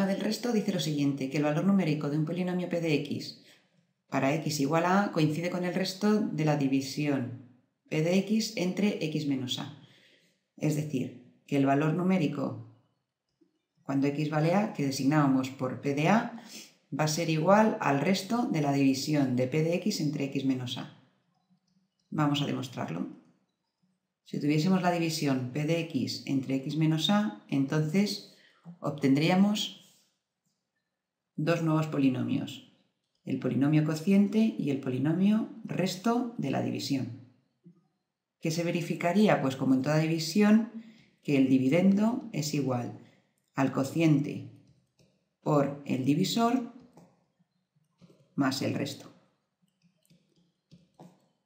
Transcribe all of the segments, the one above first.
teorema del resto dice lo siguiente, que el valor numérico de un polinomio p de x para x igual a a coincide con el resto de la división p de x entre x menos a. Es decir, que el valor numérico cuando x vale a, que designábamos por p de a, va a ser igual al resto de la división de p de x entre x menos a. Vamos a demostrarlo. Si tuviésemos la división p de x entre x menos a, entonces obtendríamos dos nuevos polinomios, el polinomio cociente y el polinomio resto de la división. ¿Qué se verificaría? Pues como en toda división, que el dividendo es igual al cociente por el divisor más el resto.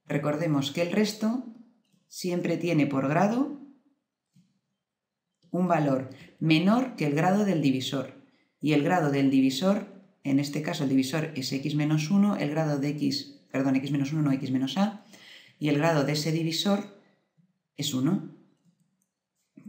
Recordemos que el resto siempre tiene por grado un valor menor que el grado del divisor. Y el grado del divisor, en este caso el divisor es x menos 1, el grado de x menos 1 no x menos a, y el grado de ese divisor es 1.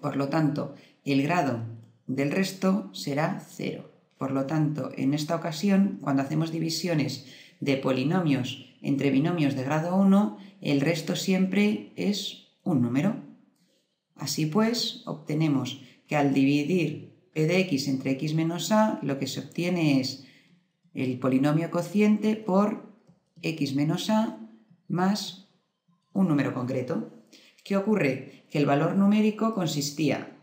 Por lo tanto, el grado del resto será 0. Por lo tanto, en esta ocasión, cuando hacemos divisiones de polinomios entre binomios de grado 1, el resto siempre es un número. Así pues, obtenemos que al dividir p de x entre x menos a, lo que se obtiene es el polinomio cociente por x menos a más un número concreto. ¿Qué ocurre? Que el valor numérico consistía,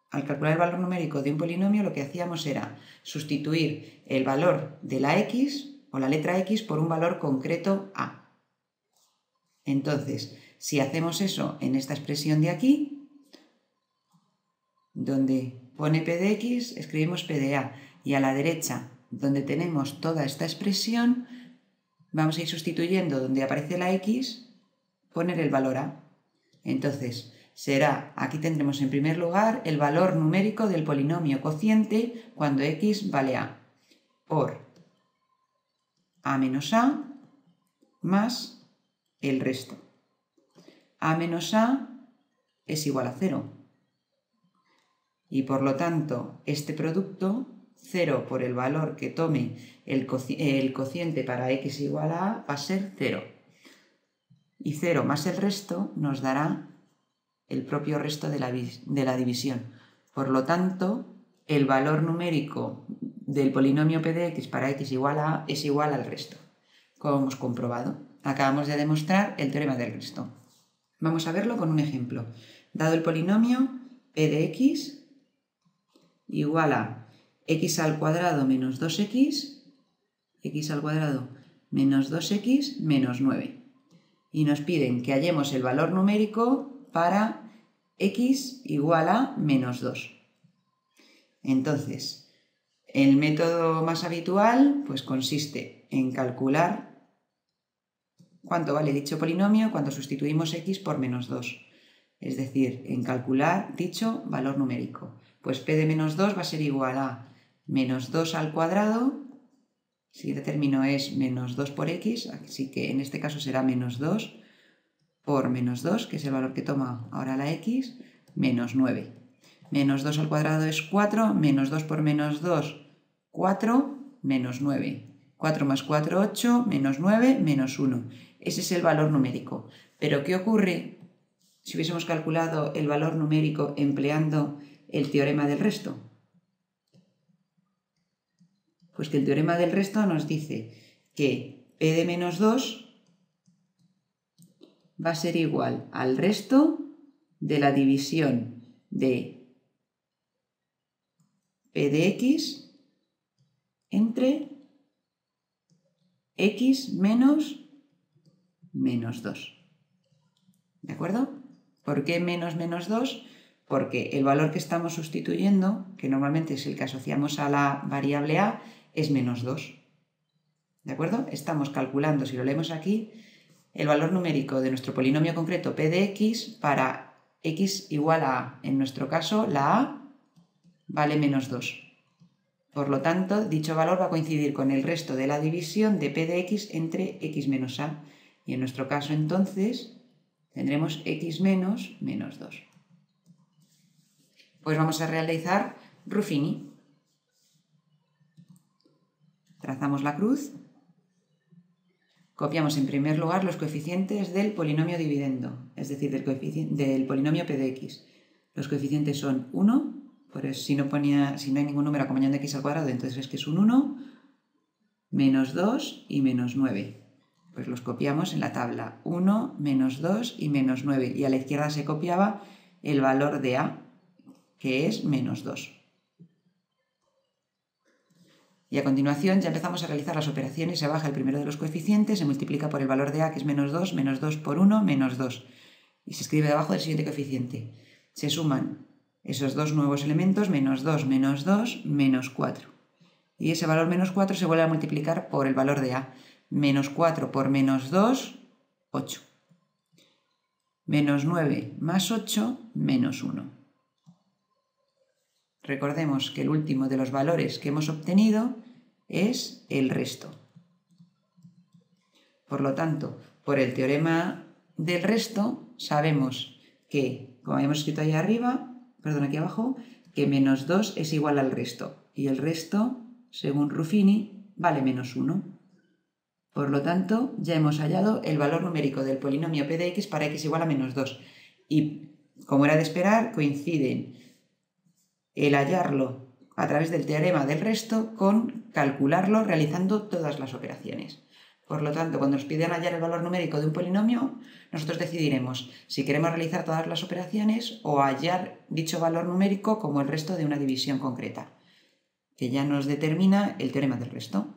al calcular el valor numérico de un polinomio, lo que hacíamos era sustituir el valor de la x o la letra x por un valor concreto a. Entonces, si hacemos eso en esta expresión de aquí, donde pone p de x, escribimos p de a, y a la derecha, donde tenemos toda esta expresión, vamos a ir sustituyendo donde aparece la x, poner el valor a. Entonces, será, aquí tendremos en primer lugar el valor numérico del polinomio cociente cuando x vale a, por a menos a más el resto. A menos a es igual a 0. Y por lo tanto, este producto, 0 por el valor que tome el cociente para x igual a a, va a ser 0. Y 0 más el resto nos dará el propio resto de la división. Por lo tanto, el valor numérico del polinomio p de x para x igual a es igual al resto. Como hemos comprobado, acabamos de demostrar el teorema del resto. Vamos a verlo con un ejemplo. Dado el polinomio p de x igual a x al cuadrado menos 2x, x al cuadrado menos 2x menos 9. Y nos piden que hallemos el valor numérico para x igual a menos 2. Entonces, el método más habitual pues consiste en calcular cuánto vale dicho polinomio cuando sustituimos x por menos 2. Es decir, en calcular dicho valor numérico. Pues p de menos 2 va a ser igual a menos 2 al cuadrado, si el término es menos 2 por x, así que en este caso será menos 2 por menos 2, que es el valor que toma ahora la x, menos 9. Menos 2 al cuadrado es 4, menos 2 por menos 2, 4, menos 9. 4 más 4, 8, menos 9, menos 1. Ese es el valor numérico. Pero ¿qué ocurre si hubiésemos calculado el valor numérico empleando el teorema del resto? Pues que el teorema del resto nos dice que p de menos 2 va a ser igual al resto de la división de p de x entre x menos 2. ¿De acuerdo? ¿Por qué menos 2? Porque el valor que estamos sustituyendo, que normalmente es el que asociamos a la variable a, es menos 2. ¿De acuerdo? Estamos calculando, si lo leemos aquí, el valor numérico de nuestro polinomio concreto p de x para x igual a a. En nuestro caso, la a vale menos 2. Por lo tanto, dicho valor va a coincidir con el resto de la división de p de x entre x menos a. Y en nuestro caso, entonces, tendremos x menos 2. Pues vamos a realizar Ruffini. Trazamos la cruz. Copiamos en primer lugar los coeficientes del polinomio dividendo, es decir, del polinomio p de x. Los coeficientes son 1, por eso si no hay ningún número acompañando x al cuadrado, entonces es que es un 1, menos 2 y menos 9. Pues los copiamos en la tabla, 1, menos 2 y menos 9. Y a la izquierda se copiaba el valor de a, que es menos 2. Y a continuación ya empezamos a realizar las operaciones, se baja el primero de los coeficientes, se multiplica por el valor de a, que es menos 2 por 1, menos 2. Y se escribe debajo del siguiente coeficiente. Se suman esos dos nuevos elementos, menos 2, menos 4. Y ese valor menos 4 se vuelve a multiplicar por el valor de a. Menos 4 por menos 2, 8. Menos 9 más 8, menos 1. Recordemos que el último de los valores que hemos obtenido es el resto. Por lo tanto, por el teorema del resto, sabemos que, como habíamos escrito ahí arriba, aquí abajo, que menos 2 es igual al resto. Y el resto, según Ruffini, vale menos 1. Por lo tanto, ya hemos hallado el valor numérico del polinomio p de x para x igual a menos 2. Y, como era de esperar, coinciden el hallarlo a través del teorema del resto con calcularlo realizando todas las operaciones. Por lo tanto, cuando nos piden hallar el valor numérico de un polinomio, nosotros decidiremos si queremos realizar todas las operaciones o hallar dicho valor numérico como el resto de una división concreta, que ya nos determina el teorema del resto.